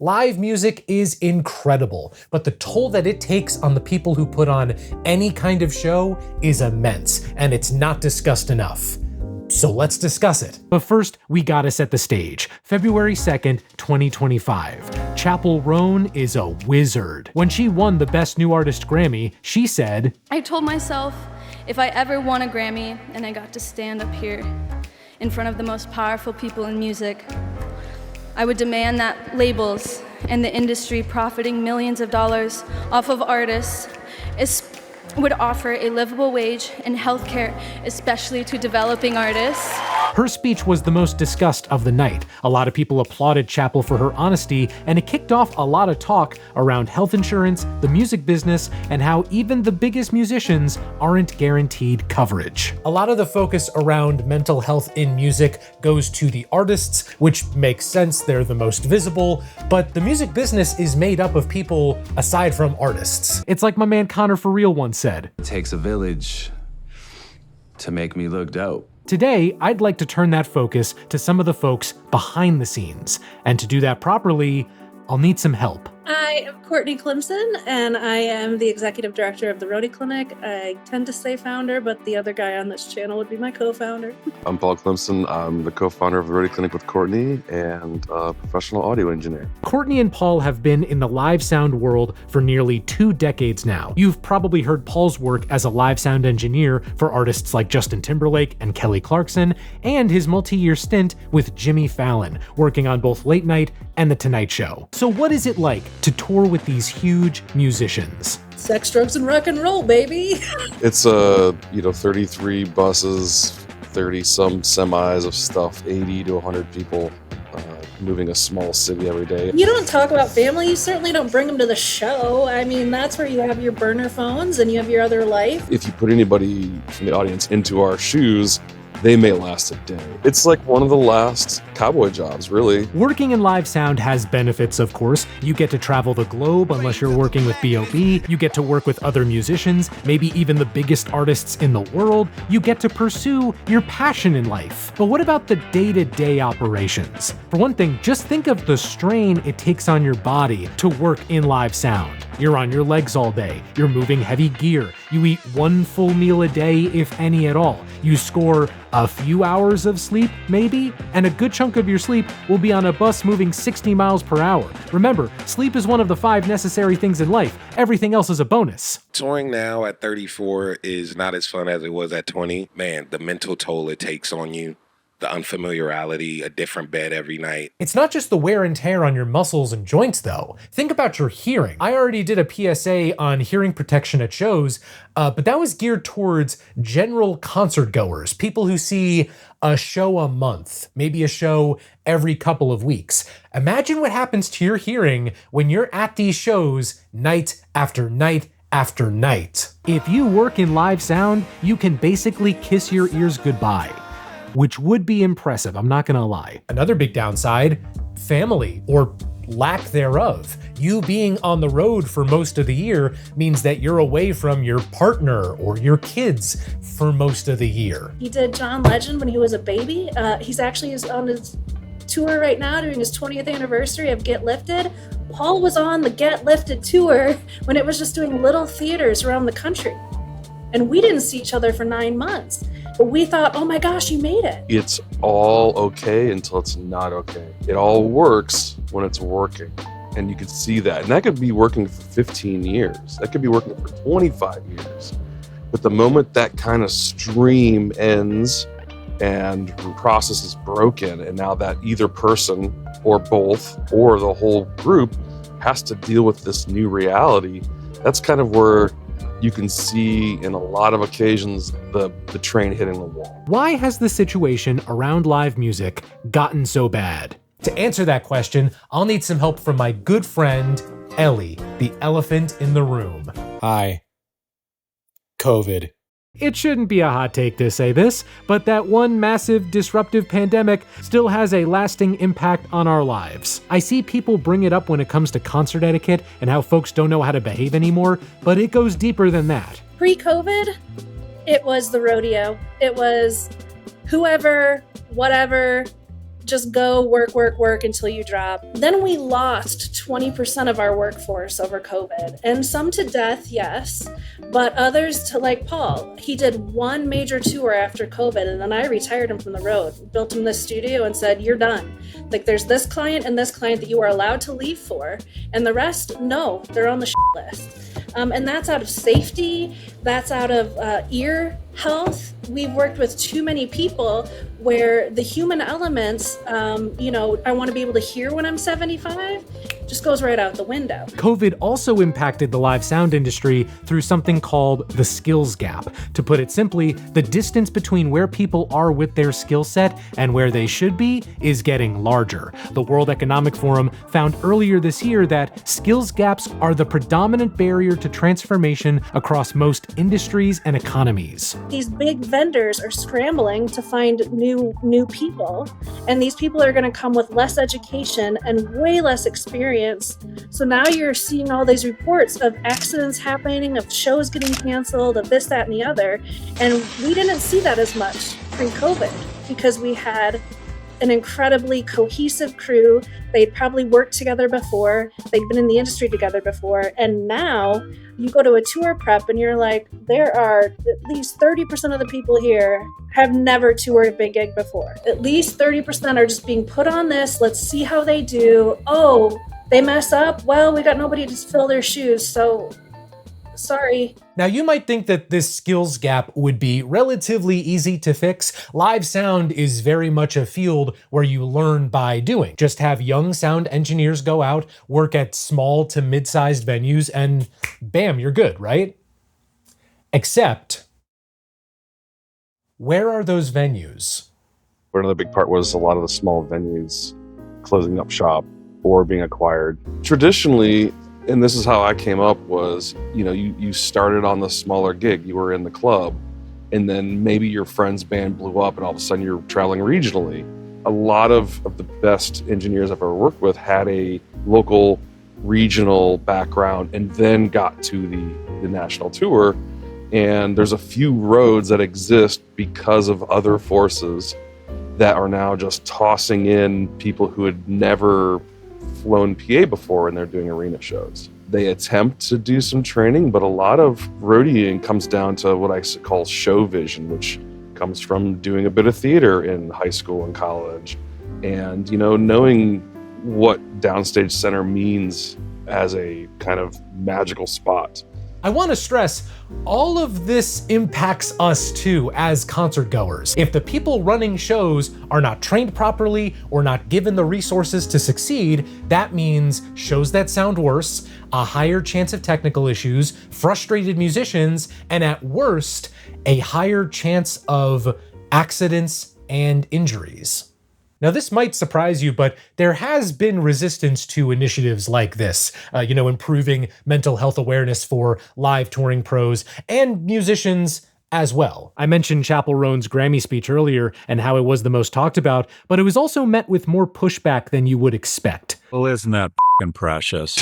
Live music is incredible, but the toll that it takes on the people who put on any kind of show is immense, and it's not discussed enough. So let's discuss it. But first, we gotta set the stage. February 2nd, 2025. Chappell Roan is a wizard. When she won the Best New Artist Grammy, she said, I told myself, if I ever won a Grammy and I got to stand up here in front of the most powerful people in music, I would demand that labels and the industry profiting millions of dollars off of artists would offer a livable wage and healthcare, especially to developing artists. Her speech was the most discussed of the night. A lot of people applauded Chappell for her honesty, and it kicked off a lot of talk around health insurance, the music business, and how even the biggest musicians aren't guaranteed coverage. A lot of the focus around mental health in music goes to the artists, which makes sense, they're the most visible, but the music business is made up of people aside from artists. It's like my man Connor For Real once said, "It takes a village to make me look dope." Today, I'd like to turn that focus to some of the folks behind the scenes. And to do that properly, I'll need some help. I am Courtney Clemson, and I am the executive director of the Roadie Clinic. I tend to say founder, but the other guy on this channel would be my co-founder. I'm Paul Clemson. I'm the co-founder of the Roadie Clinic with Courtney and a professional audio engineer. Courtney and Paul have been in the live sound world for nearly 2 decades now. You've probably heard Paul's work as a live sound engineer for artists like Justin Timberlake and Kelly Clarkson, and his multi-year stint with Jimmy Fallon, working on both Late Night and The Tonight Show. So what is it like to tour with these huge musicians? Sex, drugs, and rock and roll, baby. It's 33 buses, 30 some semis of stuff, 80 to 100 people moving a small city every day. You don't talk about family. You certainly don't bring them to the show. I mean, that's where you have your burner phones and you have your other life. If you put anybody from the audience into our shoes, they may last a day. It's like one of the last cowboy jobs, really. Working in live sound has benefits, of course. You get to travel the globe unless you're working with B.O.B. You get to work with other musicians, maybe even the biggest artists in the world. You get to pursue your passion in life. But what about the day-to-day operations? For one thing, just think of the strain it takes on your body to work in live sound. You're on your legs all day. You're moving heavy gear. You eat 1 full meal a day, if any at all. You score a few hours of sleep, maybe, and a good chunk of your sleep will be on a bus moving 60 miles per hour. Remember, sleep is one of the 5 necessary things in life. Everything else is a bonus. Touring now at 34 is not as fun as it was at 20. Man, the mental toll it takes on you, the unfamiliarity, a different bed every night. It's not just the wear and tear on your muscles and joints, though. Think about your hearing. I already did a PSA on hearing protection at shows, but that was geared towards general concert goers, people who see a show a month, maybe a show every couple of weeks. Imagine what happens to your hearing when you're at these shows night after night after night. If you work in live sound, you can basically kiss your ears goodbye, which would be impressive, I'm not gonna lie. Another big downside, family, or lack thereof. You being on the road for most of the year means that you're away from your partner or your kids for most of the year. He did John Legend when he was a baby. He's actually on his tour right now doing his 20th anniversary of Get Lifted. Paul was on the Get Lifted tour when it was just doing little theaters around the country. And we didn't see each other for 9 months. But we thought, oh my gosh, you made it. It's all okay until it's not okay. It all works when it's working. And you can see that. And that could be working for 15 years. That could be working for 25 years. But the moment that kind of stream ends and the process is broken, and now that either person or both or the whole group has to deal with this new reality, that's kind of where you can see in a lot of occasions the train hitting the wall. Why has the situation around live music gotten so bad? To answer that question, I'll need some help from my good friend, Ellie, the elephant in the room. Hi. COVID. It shouldn't be a hot take to say this, but that one massive disruptive pandemic still has a lasting impact on our lives. I see people bring it up when it comes to concert etiquette and how folks don't know how to behave anymore, but it goes deeper than that. Pre-COVID, it was the rodeo. It was whoever, whatever, just go work until you drop. Then we lost 20% of our workforce over COVID, and some to death, yes, but others to, like Paul. He did one major tour after COVID, and then I retired him from the road, built him this studio and said, you're done. Like, there's this client and this client that you are allowed to leave for, and the rest, no, they're on the list. And that's out of safety, that's out of ear health. We've worked with too many people where the human elements, I want to be able to hear when I'm 75, just goes right out the window. COVID also impacted the live sound industry through something called the skills gap. To put it simply, the distance between where people are with their skill set and where they should be is getting larger. The World Economic Forum found earlier this year that skills gaps are the predominant barrier to transformation across most industries and economies. These big vendors are scrambling to find new people, and these people are going to come with less education and way less experience. So now you're seeing all these reports of accidents happening, of shows getting canceled, of this, that, and the other. And we didn't see that as much pre-COVID because we had an incredibly cohesive crew. They'd probably worked together before. They'd been in the industry together before. And now you go to a tour prep and you're like, there are at least 30% of the people here have never toured a big gig before. At least 30% are just being put on this. Let's see how they do. Oh, they mess up? Well, we got nobody to fill their shoes, so sorry. Now, you might think that this skills gap would be relatively easy to fix. Live sound is very much a field where you learn by doing. Just have young sound engineers go out, work at small to mid-sized venues, and bam, you're good, right? Except, where are those venues? Another big part was a lot of the small venues closing up shop or being acquired. Traditionally, and this is how I came up, was, you started on the smaller gig, you were in the club, and then maybe your friend's band blew up and all of a sudden you're traveling regionally. A lot of the best engineers I've ever worked with had a local, regional background and then got to the national tour. And there's a few roads that exist because of other forces that are now just tossing in people who had never flown PA before and they're doing arena shows. They attempt to do some training, but a lot of roadieing comes down to what I call show vision, which comes from doing a bit of theater in high school and college. And, knowing what downstage center means as a kind of magical spot. I want to stress, all of this impacts us too as concert goers. If the people running shows are not trained properly or not given the resources to succeed, that means shows that sound worse, a higher chance of technical issues, frustrated musicians, and at worst, a higher chance of accidents and injuries. Now, this might surprise you, but there has been resistance to initiatives like this, improving mental health awareness for live touring pros and musicians as well. I mentioned Chappell Roan's Grammy speech earlier and how it was the most talked about, but it was also met with more pushback than you would expect. Well, isn't that f***ing precious?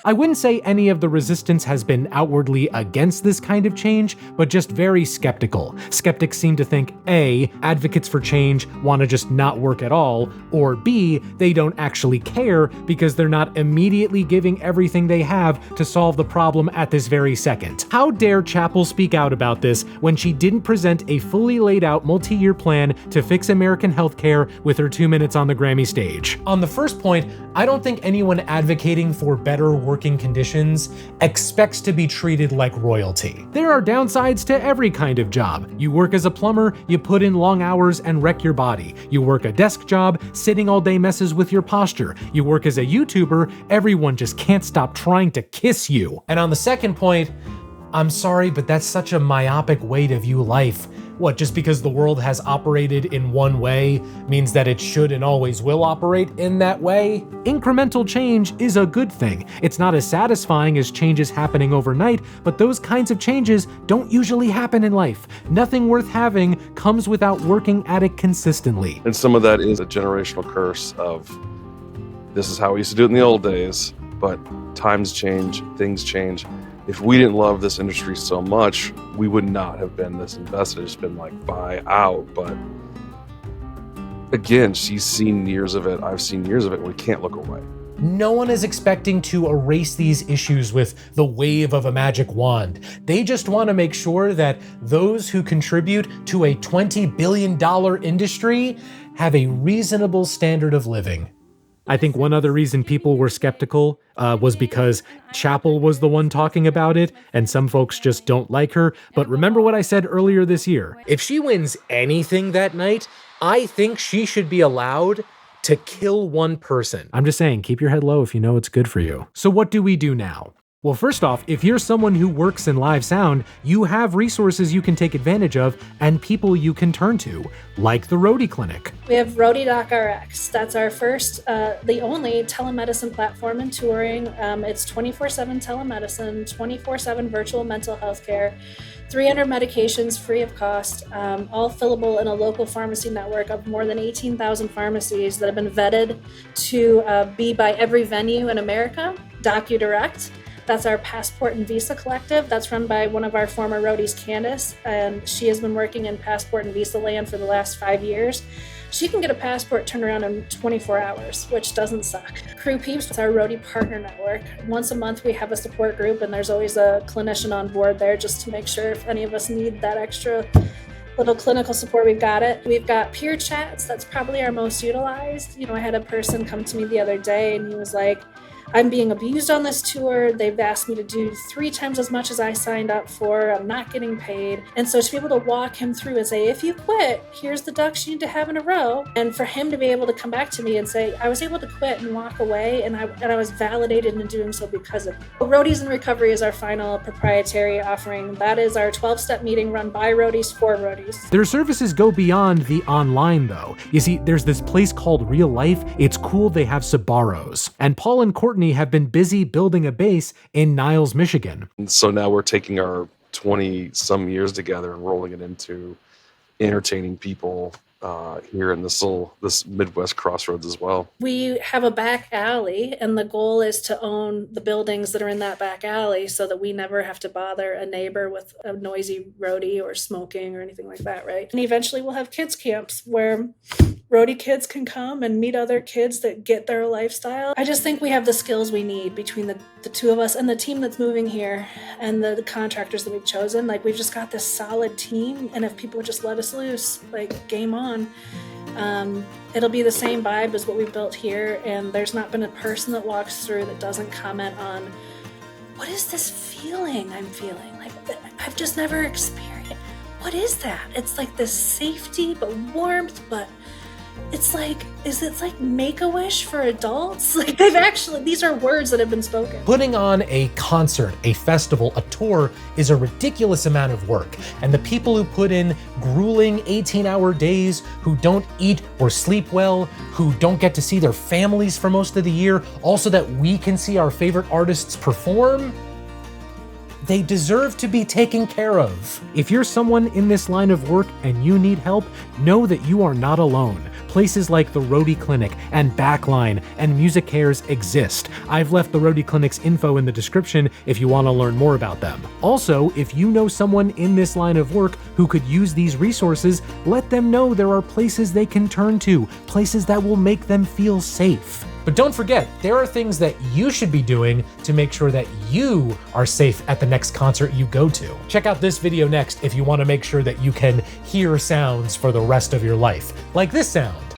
I wouldn't say any of the resistance has been outwardly against this kind of change, but just very skeptical. Skeptics seem to think A, advocates for change want to just not work at all, or B, they don't actually care because they're not immediately giving everything they have to solve the problem at this very second. How dare Chappell speak out about this when she didn't present a fully laid out multi-year plan to fix American healthcare with her 2 minutes on the Grammy stage? On the first point, I don't think anyone advocating for better working conditions expects to be treated like royalty. There are downsides to every kind of job. You work as a plumber, you put in long hours and wreck your body. You work a desk job, sitting all day messes with your posture. You work as a YouTuber, everyone just can't stop trying to kiss you. And on the second point, I'm sorry, but that's such a myopic way to view life. What, just because the world has operated in one way means that it should and always will operate in that way? Incremental change is a good thing. It's not as satisfying as changes happening overnight, but those kinds of changes don't usually happen in life. Nothing worth having comes without working at it consistently. And some of that is a generational curse of, this is how we used to do it in the old days, but times change, things change. If we didn't love this industry so much, we would not have been this invested. It's been like, buy out. But again, she's seen years of it. I've seen years of it. And we can't look away. No one is expecting to erase these issues with the wave of a magic wand. They just want to make sure that those who contribute to a $20 billion industry have a reasonable standard of living. I think one other reason people were skeptical was because Chappell was the one talking about it, and some folks just don't like her. But remember what I said earlier this year. If she wins anything that night, I think she should be allowed to kill one person. I'm just saying, keep your head low if you know it's good for you. So what do we do now? Well, first off, if you're someone who works in live sound, you have resources you can take advantage of and people you can turn to, like the Roadie Clinic. We have roadie.rx. That's our first, the only telemedicine platform in touring. It's 24/7 telemedicine, 24/7 virtual mental health care, 300 medications free of cost, all fillable in a local pharmacy network of more than 18,000 pharmacies that have been vetted to be by every venue in America. DocuDirect. That's our passport and visa collective. That's run by one of our former roadies, Candace, and she has been working in passport and visa land for the last 5 years. She can get a passport turned around in 24 hours, which doesn't suck. Crew Peeps is our roadie partner network. Once a month, we have a support group, and there's always a clinician on board there just to make sure if any of us need that extra little clinical support, we've got it. We've got peer chats. That's probably our most utilized. You know, I had a person come to me the other day, and he was like, I'm being abused on this tour. They've asked me to do 3 times as much as I signed up for. I'm not getting paid. And so to be able to walk him through and say, if you quit, here's the ducks you need to have in a row. And for him to be able to come back to me and say, I was able to quit and walk away, and I was validated in doing so because of it. Roadies in Recovery is our final proprietary offering. That is our 12-step meeting run by roadies for roadies. Their services go beyond the online, though. You see, there's this place called Real Life. It's cool they have Sbarros. And Paul and Courtney have been busy building a base in Niles, Michigan. And so now we're taking our 20-some years together and rolling it into entertaining people here in this Midwest crossroads as well. We have a back alley, and the goal is to own the buildings that are in that back alley so that we never have to bother a neighbor with a noisy roadie or smoking or anything like that, right? And eventually we'll have kids camps where roadie kids can come and meet other kids that get their lifestyle. I just think we have the skills we need between the two of us and the team that's moving here and the contractors that we've chosen. Like, we've just got this solid team, and if people would just let us loose, like, game on. It'll be the same vibe as what we've built here, and there's not been a person that walks through that doesn't comment on, what is this feeling I'm feeling? Like, I've just never experienced. What is that? It's like this safety, but warmth, but it's like, it's like Make-A-Wish for adults? Like, these are words that have been spoken. Putting on a concert, a festival, a tour is a ridiculous amount of work. And the people who put in grueling 18-hour days, who don't eat or sleep well, who don't get to see their families for most of the year, also that we can see our favorite artists perform, they deserve to be taken care of. If you're someone in this line of work and you need help, know that you are not alone. Places like the Roadie Clinic and Backline and Music Cares exist. I've left the Roadie Clinic's info in the description if you want to learn more about them. Also, if you know someone in this line of work who could use these resources, let them know there are places they can turn to, places that will make them feel safe. But don't forget, there are things that you should be doing to make sure that you are safe at the next concert you go to. Check out this video next if you want to make sure that you can hear sounds for the rest of your life, like this sound.